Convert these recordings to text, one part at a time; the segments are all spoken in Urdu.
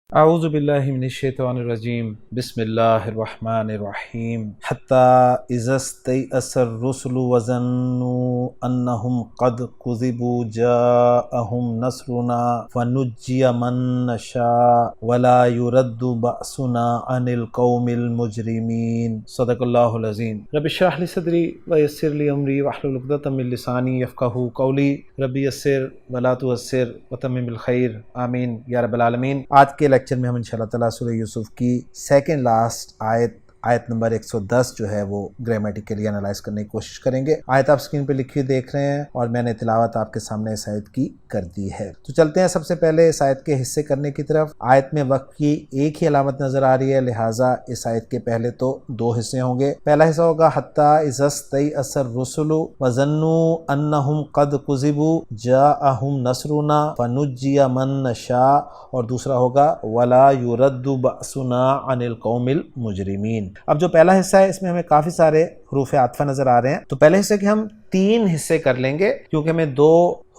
اعوذ باللہ من الشیطان الرجیم بسم اللہ الرحمن الرحیم حتی اذا استیأس الرسل وظنوا انہم قد کذبوا جاءہم نصرنا فنجی من نشاء ولا يرد بأسنا عن القوم المجرمین۔ صدق اللہ العظیم۔ رب اشرح لی صدری ویسر لی امری واحلل عقدۃ من لسانی یفقہوا قولی۔ رب یسر ولا تعسر وتمم بالخیر، آمین یا رب العالمین۔ آج کے لیکچر میں ہم انشاءاللہ تعالیٰ سورہ یوسف کی سیکنڈ لاسٹ آیت نمبر 110 جو ہے وہ گرامیٹیکلی انالائز کرنے کی کوشش کریں گے۔ آیت آپ سکرین پہ لکھی دیکھ رہے ہیں اور میں نے تلاوت آپ کے سامنے اس آیت کی کر دی ہے۔ تو چلتے ہیں سب سے پہلے اس آیت کے حصے کرنے کی طرف۔ آیت میں وقت کی ایک ہی علامت نظر آ رہی ہے، لہٰذا اس آیت کے پہلے تو دو حصے ہوں گے۔ پہلا حصہ ہوگا حتی اذا استیأس الرسل وظنوا انہم قد کذبوا جاءہم نصرنا فنجی من نشاء، اور دوسرا ہوگا ولا يرد بأسنا عن القوم المجرمین۔ اب جو پہلا حصہ ہے اس میں ہمیں کافی سارے حروف عاطفہ نظر آ رہے ہیں، تو پہلے حصے کے ہم 3 حصے کر لیں گے کیونکہ ہمیں 2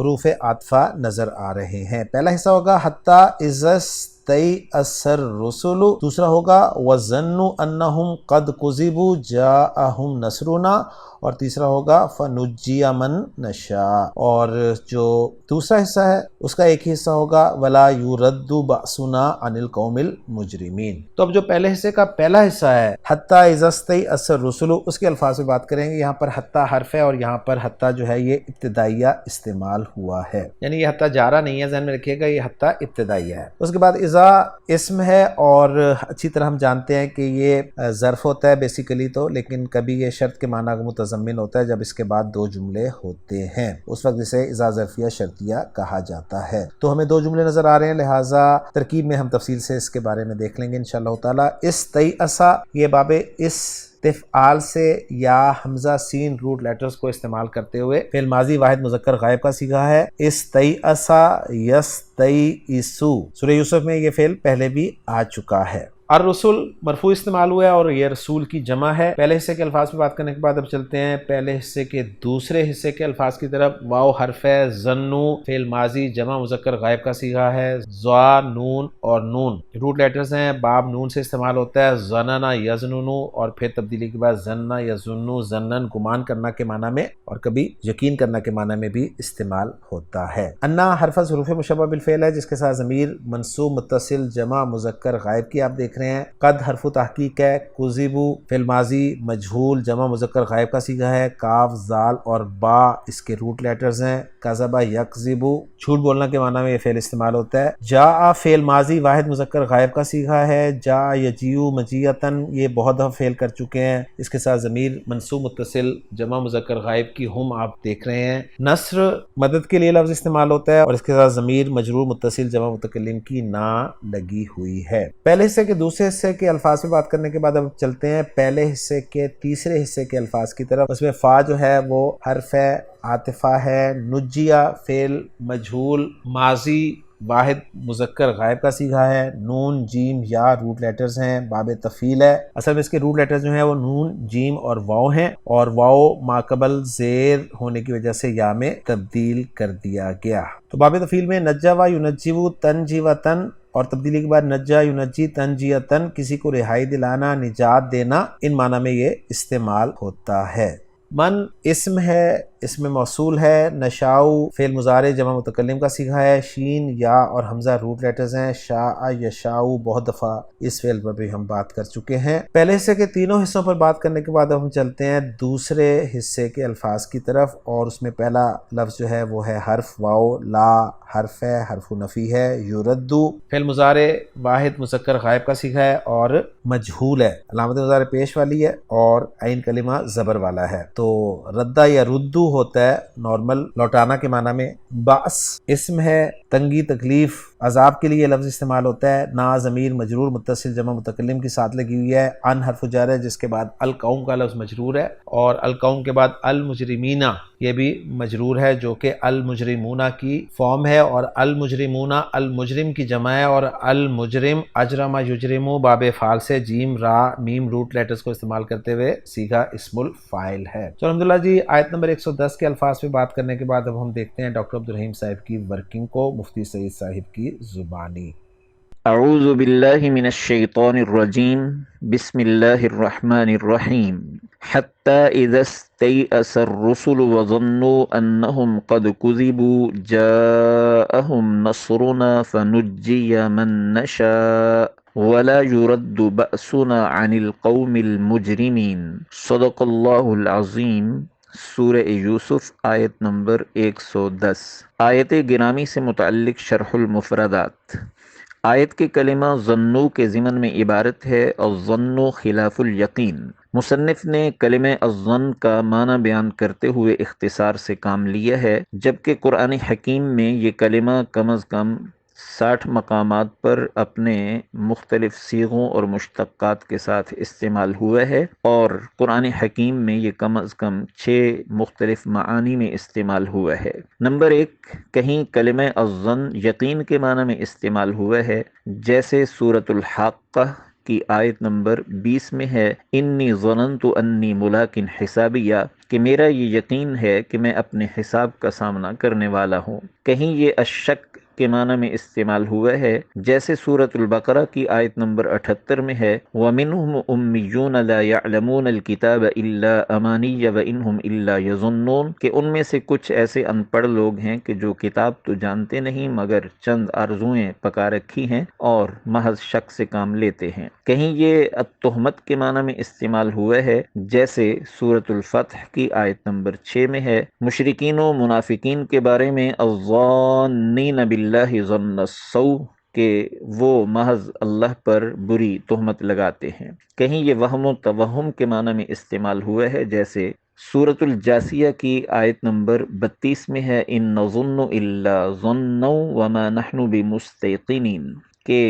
حروف عاطفہ نظر آ رہے ہیں۔ پہلا حصہ ہوگا حتی اذا استیأس الرسل، دوسرا ہوگا وظنوا انہم قد کذبوا جاءہم نصرنا، اور تیسرا ہوگا فنجی من نشاء۔ اور جو دوسرا حصہ ہے اس کا ایک ہی حصہ ہوگا ولا يرد بأسنا عن القوم المجرمین۔ تو اب جو پہلے حصے کا پہلا حصہ ہے حتی اذا استیأس الرسل، اس کے الفاظ میں بات کریں گے۔ یہاں پر حتی حرف ہے اور یہاں پر حتی جو ہے یہ ابتدائیہ استعمال ہوا ہے، یعنی یہ حتی جارہ نہیں ہے، ذہن میں رکھیے گا، یہ حتی ابتدائیہ ہے۔ اس کے بعد اذا اسم ہے اور اچھی طرح ہم جانتے ہیں کہ یہ ظرف ہوتا ہے بیسیکلی تو، لیکن کبھی یہ شرط کے معنی کا متضمن ہوتا ہے جب اس کے بعد 2 جملے ہوتے ہیں، اس وقت اسے اذا ظرفیہ شرطیہ کہا جاتا ہے۔ تو ہمیں 2 جملے نظر آ رہے ہیں، لہٰذا ترکیب میں ہم تفصیل سے اس کے بارے میں دیکھ لیں گے انشاءاللہ تعالی۔ استیأسا، یہ باب استفعال سے یا حمزہ سین روٹ لیٹرز کو استعمال کرتے ہوئے فعل ماضی واحد مذکر غائب کا صیغہ ہے۔ استیأسا یستیئسو، سورہ یوسف میں یہ فعل پہلے بھی آ چکا ہے۔ الرسل مرفوع استعمال ہوا ہے اور یہ رسول کی جمع ہے۔ پہلے حصے کے الفاظ پہ بات کرنے کے بعد اب چلتے ہیں پہلے حصے کے دوسرے حصے کے الفاظ کی طرف۔ واو حرف ہے، ظنوا فعل ماضی جمع مذکر غائب کا صیغہ ہے، ضا نون اور نون روٹ لیٹرز ہیں، باب نون سے استعمال ہوتا ہے، ظننا یظنن، اور پھر تبدیلی کے بعد ظننا یظن ظنن گمان کرنا کے معنی میں اور کبھی یقین کرنا کے معنی میں بھی استعمال ہوتا ہے۔ انا حرف حروف مشبہ بالفعل ہے جس کے ساتھ ضمیر منصوب متصل جمع مذکر غائب کی آپ دیکھ رہے ہیں۔ قد حرف تحقیق ہے، کذبوا فعل ماضی مجہول جمع مذکر غائب کا صیغہ ہے، کاف زال اور با اس کے روٹ لیٹرز ہیں، کذب یکذب جھوٹ بولنا کے معنی میں یہ فعل استعمال ہوتا ہے۔ جاء فعل ماضی واحد مذکر غائب کا صیغہ ہے، جاء یجیء مجیئتن، یہ بہت دفعہ فعل کر چکے ہیں، اس کے ساتھ ضمیر منصوب متصل جمع مذکر غائب کی ہم آپ دیکھ رہے ہیں۔ نصر مدد کے لیے لفظ استعمال ہوتا ہے اور اس کے ساتھ ضمیر مجرور متصل جمع متکلم کی نا لگی ہوئی ہے۔ پہلے حصے کے دوسرے حصے کے الفاظ پہ بات کرنے کے بعد اب چلتے ہیں پہلے حصے کے تیسرے حصے کے الفاظ کی طرف۔ اس میں فا جو ہے وہ حرف ہے، عاطفہ ہے، نجیہ فعل مجہول ماضی واحد مذکر غائب کا صیغہ ہے، نون جیم یا روٹ لیٹرز ہیں، باب تفعیل ہے، اصل میں اس کے روٹ لیٹرز جو ہیں وہ نون جیم اور واو ہیں، اور واو ماقبل زیر ہونے کی وجہ سے یا میں تبدیل کر دیا گیا۔ تو باب تفعیل میں نجا و ینجو تنجی و تن، اور تبدیلی کے بعد نجا ینجی تنجیتن، کسی کو رہائی دلانا، نجات دینا، ان معنی میں یہ استعمال ہوتا ہے۔ من اسم ہے، اسم موصول ہے، نشاؤ فعل مضارع جمع متکلم کا صیغہ ہے، شین یا اور حمزہ روٹ لیٹرز ہیں، شاء یشاء بہت دفعہ اس فعل پر بھی ہم بات کر چکے ہیں۔ پہلے حصے کے تینوں حصوں پر بات کرنے کے بعد اب ہم چلتے ہیں دوسرے حصے کے الفاظ کی طرف، اور اس میں پہلا لفظ جو ہے وہ ہے حرف واو، لا حرف ہے، حرف نفی ہے، یردو فعل مضارع واحد مذکر غائب کا صیغہ ہے اور مجہول ہے، علامت مضارع پیش والی ہے اور عین کلمہ زبر والا ہے۔ تو ردہ یا ردو ہوتا ہے نارمل لوٹانا کے معنی میں۔ باس اسم ہے، تنگی تکلیف عذاب کے لیے لفظ استعمال ہوتا ہے، نا ضمیر مجرور متصل جمع متکلم کی ساتھ لگی ہوئی ہے، ان حرف جر ہے جس کے بعد القوم کا لفظ مجرور ہے، اور القوم کے بعد المجرمینہ یہ بھی مجرور ہے جو کہ المجرمونہ کی فارم ہے، اور المجرمونہ المجرم کی جمع ہے، اور المجرم اجرم یجرم باب فعال سے جیم را میم روٹ لیٹرز کو استعمال کرتے ہوئے سیغہ اسم الفاعل ہے۔ تو الحمدللہ جی آیت نمبر 110 کے الفاظ پہ بات کرنے کے بعد اب ہم دیکھتے ہیں ڈاکٹر عبدالرحیم صاحب کی ورکنگ کو مفتی سعید صاحب کی زبانی۔ اعوذ باللہ من الشیطان الرجیم بسم اللہ الرحمن الرحیم حتی اذا استیأس الرسل وظنوا انہم قد کذبوا جاءہم نصرنا فنجی من نشاء ولا يرد بأسنا عن القوم المجرمین صدق اللہ العظیم۔ سورہ یوسف آیت نمبر 110۔ آیت گرامی سے متعلق شرح المفردات۔ آیت کے کلمہ ظنو کے ضمن میں عبارت ہے الظن خلاف الیقین۔ مصنف نے کلمہ الظن کا معنی بیان کرتے ہوئے اختصار سے کام لیا ہے، جبکہ قرآن حکیم میں یہ کلمہ کم از کم 60 مقامات پر اپنے مختلف صیغوں اور مشتقات کے ساتھ استعمال ہوا ہے، اور قرآن حکیم میں یہ کم از کم 6 مختلف معانی میں استعمال ہوا ہے۔ نمبر 1، کہیں کلمہ الظن یقین کے معنی میں استعمال ہوا ہے، جیسے سورۃ الحاقہ کی آیت نمبر 20 میں ہے انی ظننت انی ملاق حسابیہ، کہ میرا یہ یقین ہے کہ میں اپنے حساب کا سامنا کرنے والا ہوں۔ کہیں یہ الشک کے معنی میں استعمال ہوا ہے، جیسے سورۃ البقرہ کی آیت نمبر 78 میں ہے وَمِنْهُمْ أُمِّيُّونَ لَا يَعْلَمُونَ الْكِتَابَ إِلَّا أَمَانِيَّ وَإِنْهُمْ إِلَّا يَظُنُّونَ، کہ ان میں سے کچھ ایسے ان پڑھ لوگ ہیں کہ جو کتاب تو جانتے نہیں مگر چند آرزوئیں پکا رکھی ہیں اور محض شک سے کام لیتے ہیں۔ کہیں یہ التہمت کے معنی میں استعمال ہوا ہے، جیسے سورۃ الفتح کی آیت نمبر 6 میں ہے مشرکین و منافقین کے بارے میں الظانین باللہ ظن السوء، کہ وہ محض اللہ پر بری تہمت لگاتے ہیں۔ کہیں یہ وہم و توہم کے معنی میں استعمال ہوا ہے، جیسے سورۃ الجاثیہ کی آیت نمبر 32 میں ہے ان نظن الا ظنا وما نحن بمستيقنین، کہ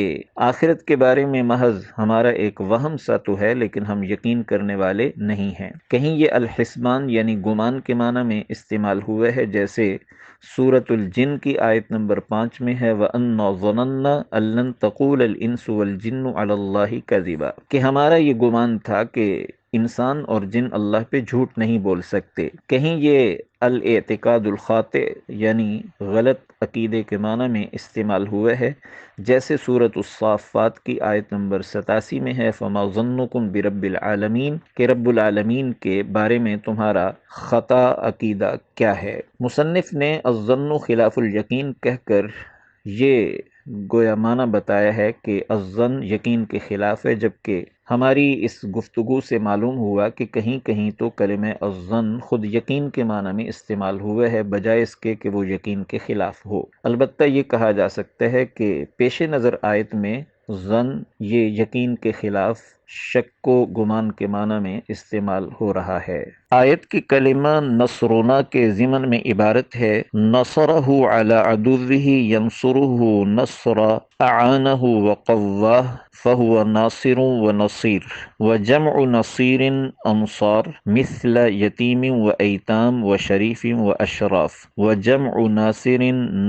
آخرت کے بارے میں محض ہمارا ایک وہم سا تو ہے لیکن ہم یقین کرنے والے نہیں ہیں۔ کہیں یہ الحسبان یعنی گمان کے معنی میں استعمال ہوا ہے، جیسے سورۃ الجن کی آیت نمبر 5 میں ہے وَأَنَّا ظَنَنَّا أَن لَّن تَقُولَ الْإِنسُ وَالْجِنُّ عَلَى اللَّهِ كَذِبًا، کہ ہمارا یہ گمان تھا کہ انسان اور جن اللہ پہ جھوٹ نہیں بول سکتے۔ کہیں یہ الاعتقاد الخاطئ یعنی غلط عقیدے کے معنی میں استعمال ہوا ہے، جیسے سورۃ الصافات کی آیت نمبر 87 میں ہے فما ظنکم برب العالمین، کہ رب العالمین کے بارے میں تمہارا خطا عقیدہ کیا ہے۔ مصنف نے الظن خلاف الیقین کہہ کر یہ گویا معنی بتایا ہے کہ الظن یقین کے خلاف ہے، جبکہ ہماری اس گفتگو سے معلوم ہوا کہ کہیں کہیں تو کلمہ الظن خود یقین کے معنی میں استعمال ہوا ہے، بجائے اس کے کہ وہ یقین کے خلاف ہو۔ البتہ یہ کہا جا سکتا ہے کہ پیش نظر آیت میں ظن یہ یقین کے خلاف شک و گمان کے معنی میں استعمال ہو رہا ہے۔ آیت کی کلمہ نصرنا کے ضمن میں عبارت ہے نصرہ علی عدوہ ینصرہ نصرا اعانہ وقواہ فہو ناصر و نصیر وجمع نصیر انصار مثل یتیم و ایتام و شریف و اشراف وجمع ناصر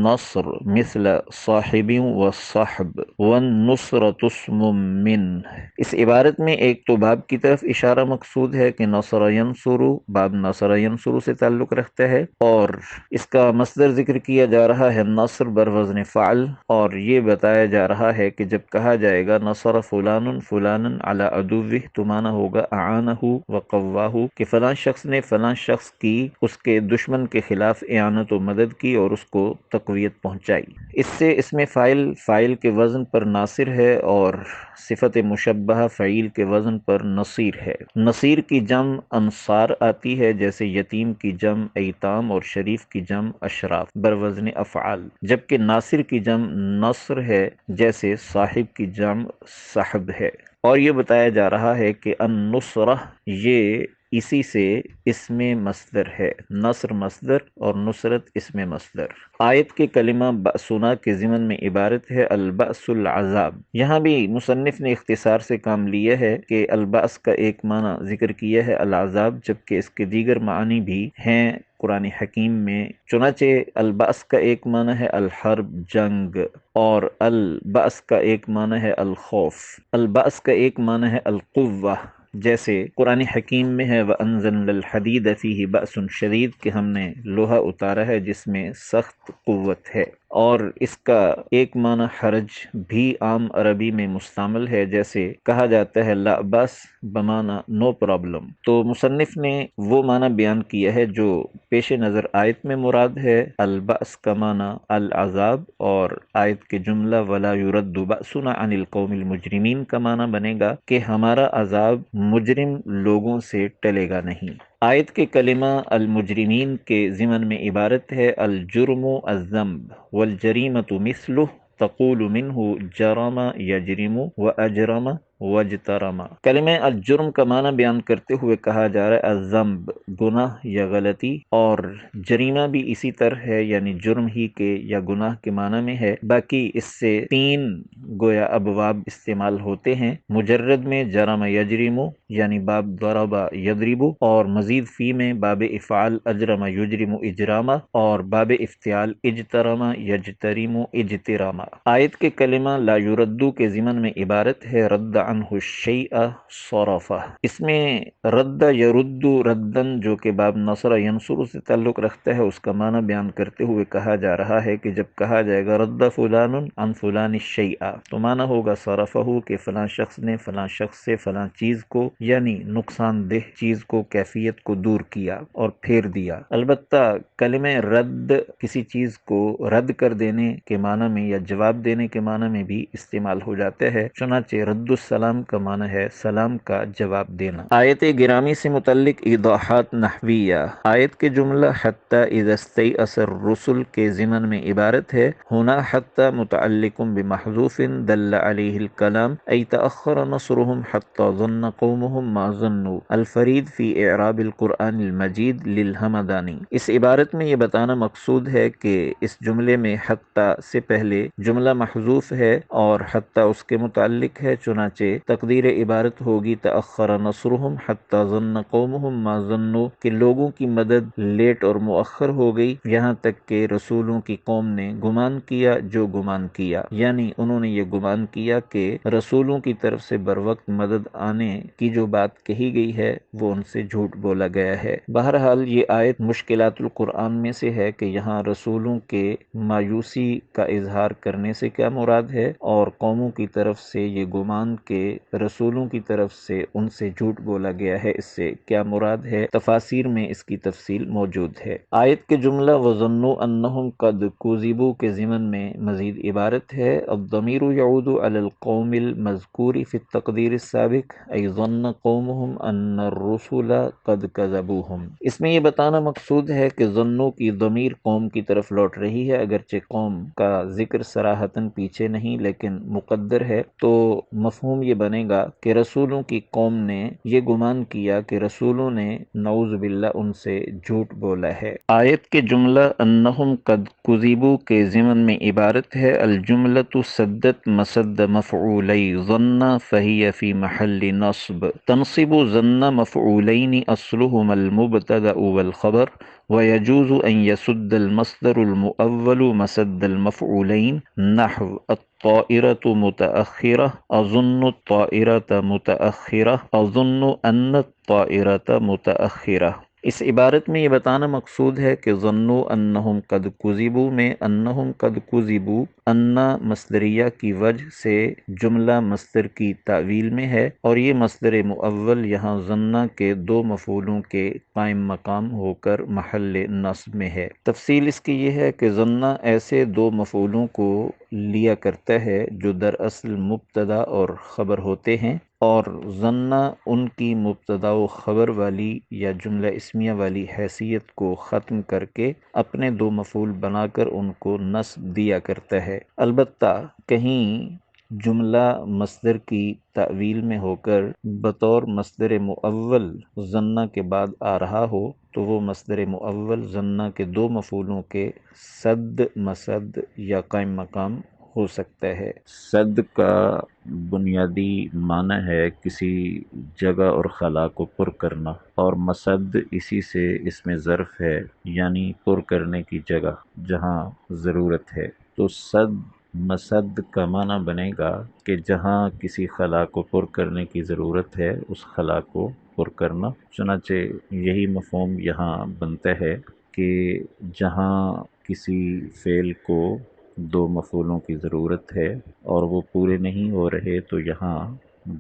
نصر مثل صاحب و صحب والنصرۃ اسم من۔ اس عبارت میں ایک تو باب کی طرف اشارہ مقصود ہے کہ نصر ینصر، باب نصر ینصر سے تعلق رکھتا ہے، اور اس کا مصدر ذکر کیا جا رہا ہے نصر بر وزن فعل، اور یہ بتایا جا رہا ہے کہ جب کہا جائے گا نصر فلان فلانا علی عدوہ تو معنی ہوگا اعانہ وقواہ، کہ فلاں شخص نے فلاں شخص کی اس کے دشمن کے خلاف اعانت و مدد کی اور اس کو تقویت پہنچائی۔ اس سے اس میں فاعل کے وزن پر ناصر ہے اور صفت مشبہہ فعیل کے وزن پر نصیر ہے۔ نصیر کی جمع انصار آتی ہے، جیسے یتیم کی جمع ایتام اور شریف کی جمع اشراف بر وزن افعال، جبکہ ناصر کی جمع نصر ہے، جیسے صاحب کی جمع صحب ہے۔ اور یہ بتایا جا رہا ہے کہ النصرہ یہ اسی سے اسم مصدر ہے، نصر مصدر اور نصرت اسم مصدر۔ آیت کے کلمہ بأسنا کے ضمن میں عبارت ہے البأس العذاب۔ یہاں بھی مصنف نے اختصار سے کام لیا ہے کہ البأس کا ایک معنی ذکر کیا ہے العذاب، جبکہ اس کے دیگر معنی بھی ہیں قرآن حکیم میں۔ چنانچہ البأس کا ایک معنی ہے الحرب جنگ، اور البأس کا ایک معنی ہے الخوف، البأس کا ایک معنی ہے القوہ، جیسے قرآن حکیم میں ہے وَأَنزَلْنَا الْحَدِيدَ فِيهِ بَأْسٌ شَدِيدٌ، کہ ہم نے لوہا اتارا ہے جس میں سخت قوت ہے۔ اور اس کا ایک معنی حرج بھی عام عربی میں مستعمل ہے، جیسے کہا جاتا ہے لا بس بمعنی نو پرابلم۔ تو مصنف نے وہ معنی بیان کیا ہے جو پیش نظر آیت میں مراد ہے، البأس کا معنی العذاب، اور آیت کے جملہ ولا یرد بأسنا عن القوم المجرمین کا معنی بنے گا کہ ہمارا عذاب مجرم لوگوں سے ٹلے گا نہیں۔ آیت کے کلمہ المجرمین کے ضمن میں عبارت ہے الجرم الذنب والجریمۃ مثلہ تقول منہ جرم یجرم واجرم واجترم۔ کلمہ الجرم کا معنی بیان کرتے ہوئے کہا جا رہا ہے الذنب گناہ یا غلطی، اور جریمہ بھی اسی طرح ہے، یعنی جرم ہی کے یا گناہ کے معنی میں ہے۔ باقی اس سے تین گویا ابواب استعمال ہوتے ہیں، مجرد میں جرم یجرم یعنی باب ضرب یضرب، اور مزید فی میں باب افعال اجرم یجرم اجراما، اور باب افتعال اجترم یجترم اجتراما۔ آیت کے کلمہ لا یردو کے ضمن میں عبارت ہے رد عنہ الشیء صرفہ۔ اس میں رد یرد ردن جو کہ باب نصر ینصر سے تعلق رکھتا ہے، اس کا معنی بیان کرتے ہوئے کہا جا رہا ہے کہ جب کہا جائے گا رد فلان عن فلان الشیء تو معنی ہوگا صرفہ کہ فلاں شخص نے فلاں شخص سے فلاں چیز کو یعنی نقصان دہ چیز کو، کیفیت کو دور کیا اور پھیر دیا۔ البتہ کلمہ رد کسی چیز کو رد کر دینے کے معنی میں یا جواب دینے کے معنی میں بھی استعمال ہو جاتا ہے، چنانچہ رد السلام کا معنی ہے سلام کا جواب دینا۔ آیت گرامی سے متعلق ایضاحات نحویہ۔ آیت کے جملہ حتی اذا استیأس الرسل کے ضمن میں عبارت ہے ہونا حتی متعلق بمحذوف دل علیہ الکلام ای تأخر نصرهم حتی ظن قومهم ما ظنوا الفرید فی اعراب القرآن المجید للہمدانی۔ اس عبارت میں یہ بتانا مقصود ہے کہ اس جملے میں حتی سے پہلے جملہ محذوف ہے اور حتی اس کے متعلق ہے، چنانچہ تقدیر عبارت ہوگی تأخر نصرهم حتی ظن قومهم ما ظنوا کہ لوگوں کی مدد لیٹ اور مؤخر ہو گئی یہاں تک کہ رسولوں کی قوم نے گمان کیا جو گمان کیا، یعنی انہوں نے یہ گمان کیا کہ رسولوں کی طرف سے بروقت مدد آنے کی جو بات کہی گئی ہے وہ ان سے جھوٹ بولا گیا ہے۔ بہرحال یہ آیت مشکلات القرآن میں سے ہے کہ یہاں رسولوں کے مایوسی کا اظہار کرنے سے کیا مراد ہے، اور قوموں کی طرف سے یہ گمان کہ رسولوں کی طرف سے ان سے جھوٹ بولا گیا ہے، اس سے کیا مراد ہے۔ تفاسیر میں اس کی تفصیل موجود ہے۔ آیت کے جملہ وَظَنُّوا أَنَّهُمْ قَدْ كُذِبُوا کے ضمن میں مزید عبارت ہے الضمیر یعود علی القوم المذکور فی التقدیر السابق ای ظن قومهم ان الرسل قد كذبوهم۔ اس میں یہ بتانا مقصود ہے کہ ظنوں کی ضمیر قوم کی طرف لوٹ رہی ہے، اگرچہ قوم کا ذکر صراحتاً پیچھے نہیں لیکن مقدر ہے، تو مفہوم یہ بنے گا کہ رسولوں کی قوم نے یہ گمان کیا کہ رسولوں نے نعوذ باللہ ان سے جھوٹ بولا ہے۔ آیت کے جملہ انہم قد کذبوا کے ضمن میں عبارت ہے الجملۃ سدت مسد مفعولی ظن فہی فی محل نصب تنصب ظن مفعولین اصلهما المبتدأ والخبر ويجوز أن يسد المصدر المؤول مسد المفعولين نحو الطائرة متأخرة أظن الطائرة متأخرة أظن أن الطائرة متأخرة۔ اس عبارت میں یہ بتانا مقصود ہے کہ ظنوا انہم قد کذبوا میں انہم قد کذبوا انا مصدریہ کی وجہ سے جملہ مصدر کی تعویل میں ہے، اور یہ مصدر مؤول یہاں ظنہ کے دو مفعولوں کے قائم مقام ہو کر محل نصب میں ہے۔ تفصیل اس کی یہ ہے کہ ظنہ ایسے دو مفعولوں کو لیا کرتا ہے جو دراصل مبتدا اور خبر ہوتے ہیں، اور ظنہ ان کی مبتدا و خبر والی یا جملہ اسمیہ والی حیثیت کو ختم کر کے اپنے دو مفعول بنا کر ان کو نصب دیا کرتا ہے۔ البتہ کہیں جملہ مصدر کی تعویل میں ہو کر بطور مصدر مؤول ظنہ کے بعد آ رہا ہو تو وہ مصدر مؤول ظنہ کے دو مفعولوں کے سد مسد یا قائم مقام ہو سکتا ہے۔ سد کا بنیادی معنی ہے کسی جگہ اور خلا کو پر کرنا، اور مسد اسی سے اس میں ظرف ہے یعنی پر کرنے کی جگہ جہاں ضرورت ہے۔ تو سد مسد کا معنی بنے گا کہ جہاں کسی خلا کو پر کرنے کی ضرورت ہے اس خلا کو پر کرنا، چنانچہ یہی مفہوم یہاں بنتا ہے کہ جہاں کسی فعل کو دو مفعولوں کی ضرورت ہے اور وہ پورے نہیں ہو رہے، تو یہاں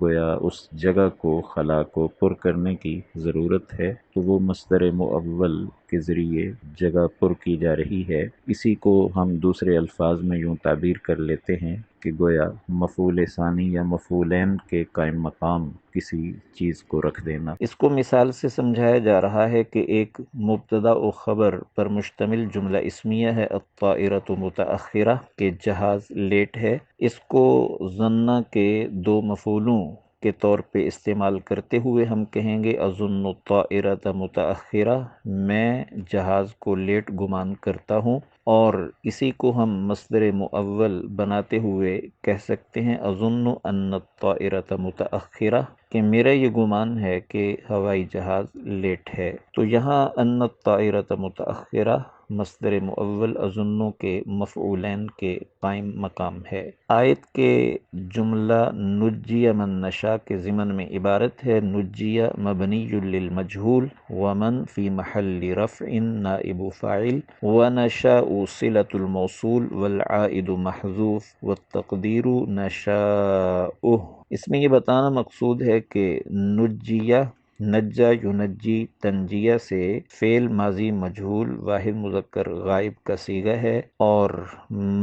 گویا اس جگہ کو، خلا کو پر کرنے کی ضرورت ہے، تو وہ مصدر مؤول کے ذریعے جگہ پر کی جا رہی ہے۔ اسی کو ہم دوسرے الفاظ میں یوں تعبیر کر لیتے ہیں کہ گویا مفعول ثانی یا مفعولین کے قائم مقام کسی چیز کو رکھ دینا۔ اس کو مثال سے سمجھایا جا رہا ہے کہ ایک مبتدا و خبر پر مشتمل جملہ اسمیہ ہے الطائرۃ متأخرہ، کہ جہاز لیٹ ہے۔ اس کو ظن کے دو مفعولوں کے طور پہ استعمال کرتے ہوئے ہم کہیں گے اظن الطائرۃ متأخرہ، میں جہاز کو لیٹ گمان کرتا ہوں، اور اسی کو ہم مصدر مؤول بناتے ہوئے کہہ سکتے ہیں اظن ان الطائرۃ متأخرہ، کہ میرا یہ گمان ہے کہ ہوائی جہاز لیٹ ہے۔ تو یہاں ان الطائرۃ متأخرہ مصدر مؤول اظنو کے مفعولین کے قائم مقام ہے۔ آیت کے جملہ نجی من نشاء کے ضمن میں عبارت ہے نجی مبنی للمجہول ومن فی محل رفع نائب فاعل ونشاء صلة الموصول والعائد محذوف والتقدیر نشاؤہ۔ اس میں یہ بتانا مقصود ہے کہ نجیہ، نجا ینجی تنجیہ سے فعل ماضی مجہول واحد مذکر غائب کا صیغہ ہے، اور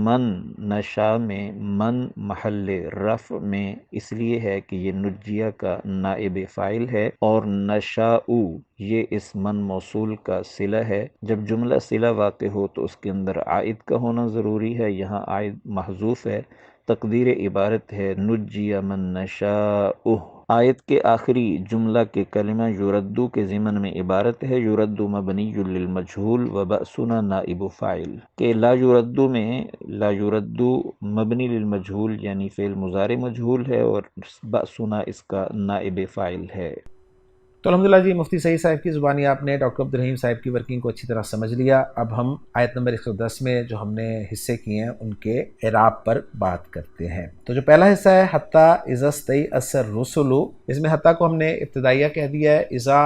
من نشا میں من محل رفع میں اس لیے ہے کہ یہ نجیہ کا نائب فاعل ہے، اور نشاؤ یہ اس من موصول کا صلہ ہے۔ جب جملہ صلہ واقع ہو تو اس کے اندر عائد کا ہونا ضروری ہے، یہاں عائد محذوف ہے۔ تقدیر عبارت ہے نجی من نشاؤ۔ آیت کے آخری جملہ کے کلمہ یردو کے ضمن میں عبارت ہے یردو مبنی للمجہول وبأسنا نائب فاعل، کہ لا یردو میں لا یردو مبنی للمجہول یعنی فعل مضارع مجہول ہے، اور بأسنا اس کا نائب فاعل ہے۔ تو الحمدللہ جی، مفتی سعید صاحب کی زبانی آپ نے ڈاکٹر عبدالرحیم صاحب کی ورکنگ کو اچھی طرح سمجھ لیا۔ اب ہم آیت نمبر 110 میں جو ہم نے حصے کیے ہیں ان کے اعراب پر بات کرتے ہیں۔ تو جو پہلا حصہ ہے حتیٰ اذا استیأس الرسل، اس میں حتیٰ کو ہم نے ابتدائیہ کہہ دیا ہے، اذا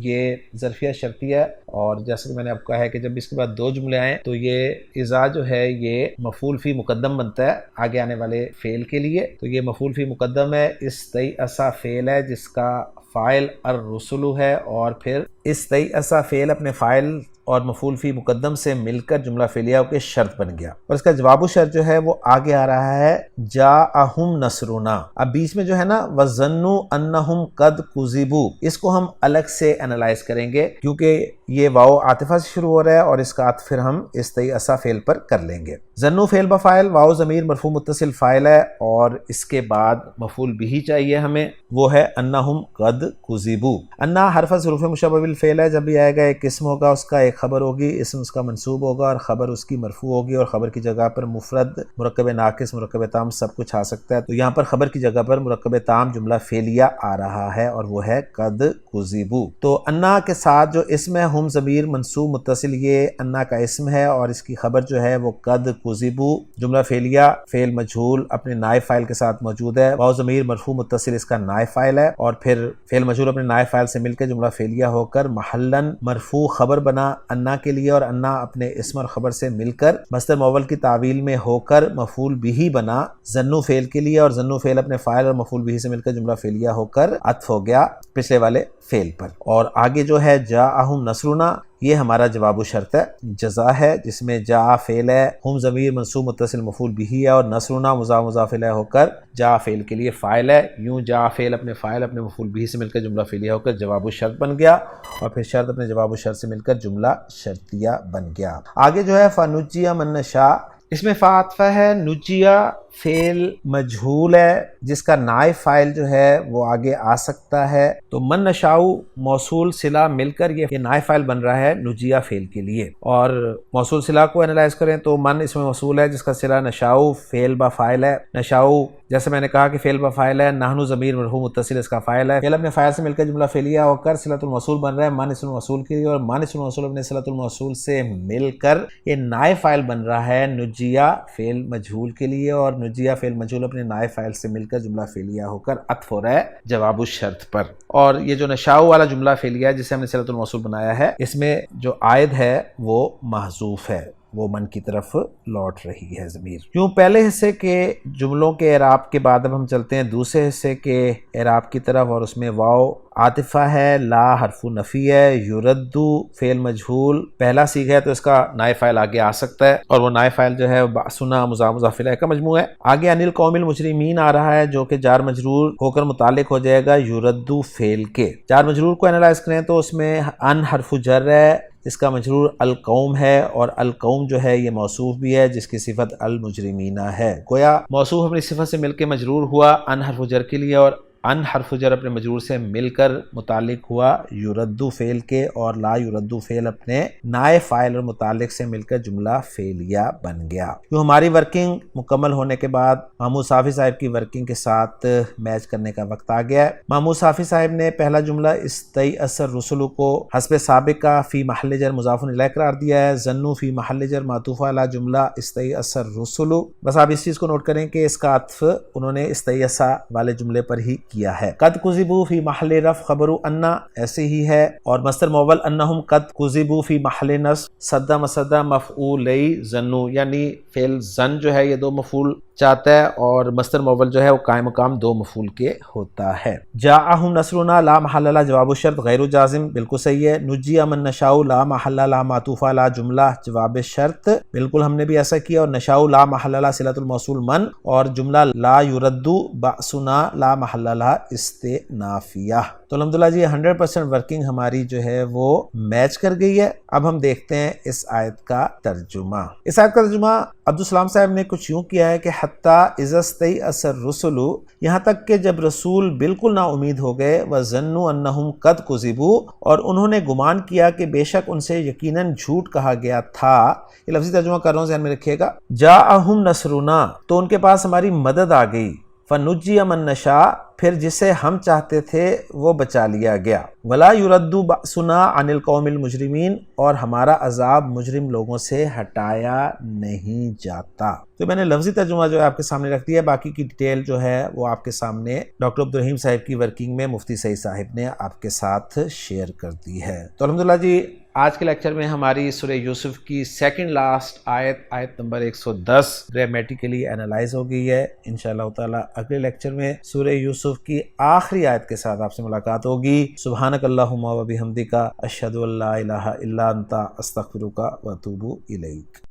یہ ظرفیہ شرطیہ ہے، اور جیسے کہ میں نے آپ کو کہا ہے کہ جب اس کے بعد دو جملے آئیں تو یہ اذا جو ہے یہ مفعول فی مقدم بنتا ہے آگے آنے والے فعل کے لیے، تو یہ مفعول فی مقدم ہے۔ استیأس فعل ہے جس کا فاعل الرسل ہے، اور پھر استیأس فعل اپنے فاعل اور مفعول فی مقدم سے مل کر جملہ فعلیہ کے شرط بن گیا، اور اس کا جواب و شرط جو ہے وہ آگے آ رہا ہے جاءہم نصرنا۔ اب بیچ میں جو ہے نا وظنوا انہم قد کذبوا، اس کو ہم الگ سے انالائز کریں گے کیونکہ یہ واو عاطفہ سے شروع ہو رہا ہے، اور اس کا عطف پھر ہم استیأس فعل پر کر لیں گے۔ ظنوا فعل بفاعل، واو ضمیر مرفوع متصل فاعل ہے، اور اس کے بعد مفعول بھی چاہیے ہمیں، وہ ہے انہم قد کذبوا۔ انا حرف حروف مشبہ بالفعل ہے، جب بھی آئے گا ایک اسم ہوگا، اس کا ایک خبر ہوگی، اسم اس کا منصوب ہوگا اور خبر اس کی مرفوع ہوگی، اور خبر کی جگہ پر مفرد، مرکب ناقص، مرکب تام سب کچھ آ سکتا ہے۔ تو یہاں پر خبر کی جگہ پر مرکب تام جملہ فعلیہ آ رہا ہے، اور وہ ہے قد کذبوا۔ تو انا کے ساتھ جو اسم ہے ہم ضمیر منصوب متصل، یہ انا کا اسم ہے، اور اس کی خبر جو ہے وہ قد کذبوا جملہ فعلیہ فعل مجہول اپنے نائب فاعل کے ساتھ موجود ہے، واو ضمیر مرفوع متصل اس کا نائب فاعل ہے، اور پھر فعل مجہول اپنے نائب فاعل سے مل کے جملہ فعلیہ ہو کر محلن مرفوع خبر بنا انا کے لیے، اور انا اپنے اسم اور خبر سے مل کر مصدر مؤول کی تعویل میں ہو کر مفعول بھی بنا ظنوا فعل کے لیے، اور ظنوا فعل اپنے فاعل اور مفعول بھی سے مل کر جملہ فعلیہ ہو کر عطف ہو گیا پچھلے والے فعل پر۔ اور آگے جو ہے جاءہم نصرنا، یہ ہمارا جواب و شرط ہے، جزا ہے، جس میں جاء فعل ہے، ہم ضمیر منصوب متصل مفعول بھی ہے، اور نصرنا مضاف مضاف الیہ ہو کر جاء فعل کے لیے فاعل ہے۔ یوں جاء فعل اپنے فاعل اپنے مفعول بھی سے مل کر جملہ فعلیہ ہو کر جواب و شرط بن گیا، اور پھر شرط اپنے جواب و شرط سے مل کر جملہ شرطیہ بن گیا۔ آگے جو ہے فنجی من نشاء، اس میں فا عطفہ ہے، نجیہ فعل مجہول ہے جس کا نائب فاعل جو ہے وہ آگے آ سکتا ہے، تو من نشاؤ موصول صلہ مل کر یہ نائب فاعل بن رہا ہے نجیہ فعل کے لیے، اور موصول صلہ کو انالائز کریں تو من اس میں موصول ہے جس کا صلہ نشاؤ فعل با فاعل ہے۔ نشاؤ جیسے میں نے کہا کہ فعل با فاعل ہے، نحن ضمیر مرفوع متصل اس کا فاعل ہے، فعل اپنے فاعل سے مل کر جملہ فعلیہ ہو کر صلۃ الموصول بن رہا ہے من اسم الموصول کے لیے، اور من اسم الموصول اپنے صلۃ الموصول سے مل کر یہ نائب فاعل بن رہا ہے نجیہ فعل مجہول کے لیے، اور نجیہ فعل مجہول اپنے نائب فاعل سے مل کر جملہ فعلیہ ہو کر عطف ہو رہا ہے جواب الشرط پر۔ اور یہ جو نشاؤ والا جملہ فعلیہ ہے جسے ہم نے صلۃ الموصول بنایا ہے، اس میں جو عائد ہے وہ محذوف ہے، وہ من کی طرف لوٹ رہی ہے ضمیر۔ یوں پہلے حصے کے جملوں کے اعراب کے بعد اب ہم چلتے ہیں دوسرے حصے کے اعراب کی طرف، اور اس میں واو عاطفہ ہے، لا حرف نفی ہے، یردو فعل مجہول پہلا صیغہ ہے تو اس کا نائب فاعل آگے آ سکتا ہے، اور وہ نائب فاعل جو ہے باسنا مضاف مضاف الیہ کا مجموعہ ہے۔ آگے ان القوم المجرمین آ رہا ہے جو کہ جار مجرور ہو کر متعلق ہو جائے گا یردو فعل کے۔ جار مجرور کو انالائز کریں تو اس میں ان حرف جر ہے، اس کا مجرور القوم ہے، اور القوم جو ہے یہ موصوف بھی ہے جس کی صفت المجرمینہ ہے۔ گویا موصوف اپنی صفت سے مل کے مجرور ہوا ان حرف جر کے لیے، اور ان حرف جر اپنے مجرور سے مل کر متعلق ہوا یردو فعل کے، اور لا یردو فعل اپنے نائب فاعل اور متعلق سے مل کر جملہ فعلیہ بن گیا۔ یوں ہماری ورکنگ مکمل ہونے کے بعد محمود صافی صاحب کی ورکنگ کے ساتھ میچ کرنے کا وقت آ گیا ہے۔ محمود صافی صاحب نے پہلا جملہ استیأس الرسل کو حسب سابقہ فی محل جر مضاف الیہ قرار دیا ہے، ظنوا فی محل جر معطوف علی جملہ استیأس الرسل۔ بس آپ اس چیز کو نوٹ کریں کہ اس کا عطف انہوں نے استیأس والے جملے پر ہی کیا ہے۔ قد کذبوا فی محل رفع خبر ان ایسے ہی ہے، اور مصدر مؤول انہم قد کذبوا فی محل نصب صد مصد مفعولی ظنوا، یعنی فعل ظن جو ہے یہ دو مفعول چاہتا ہے، اور مصدر مؤول جو ہے وہ قائم مقام دو مفعول کے ہوتا ہے۔ جاءہم نصرنا لا محل لا جواب الشرط غیر جازم، بالکل صحیح ہے۔ نجی من نشاء لا محل لا معطوف لا جملہ جواب شرط، بالکل ہم نے بھی ایسا کیا، اور نشاء لا محل لا صلۃ الموصول من، اور جملہ لا یرد بأسنا لا محل لا استئنافیہ۔ تو الحمدللہ جی 100% ورکنگ ہماری جو ہے وہ میچ کر گئی ہے۔ اب ہم دیکھتے ہیں اس آیت کا ترجمہ۔ اس آیت کا ترجمہ عبدالسلام صاحب نے کچھ یوں کیا ہے کہ حتیٰ اذا استیأس الرسل، یہاں تک کہ جب رسول بالکل نا امید ہو گئے، وظنوا انہم قد کذبوا، اور انہوں نے گمان کیا کہ بے شک ان سے یقیناً جھوٹ کہا گیا تھا۔ یہ لفظی ترجمہ کر رہا ہوں، ذہن میں رکھیے گا۔ جاءہم نصرنا، تو ان کے پاس ہماری مدد آ گئی، فنجی من نشاء، پھر جسے ہم چاہتے تھے وہ بچا لیا گیا، ولا یرد بأسنا عن القوم المجرمین، اور ہمارا عذاب مجرم لوگوں سے ہٹایا نہیں جاتا۔ تو میں نے لفظی ترجمہ جو ہے آپ کے سامنے رکھ دیا، باقی کی ڈیٹیل جو ہے وہ آپ کے سامنے ڈاکٹر عبدالرحیم صاحب کی ورکنگ میں مفتی سعید صاحب نے آپ کے ساتھ شیئر کر دی ہے۔ تو الحمدللہ جی آج کے لیکچر میں ہماری سورہ یوسف کی سیکنڈ لاسٹ آیت نمبر 110 گرامیٹیکلی انالائز ہو گئی ہے۔ انشاءاللہ تعالی اگلے لیکچر میں سورہ یوسف کی آخری آیت کے ساتھ آپ سے ملاقات ہوگی۔ سبحانک اللہم و بحمدک، اشہد ان لا الہ الا انت، استغفرک و اتوب الیک۔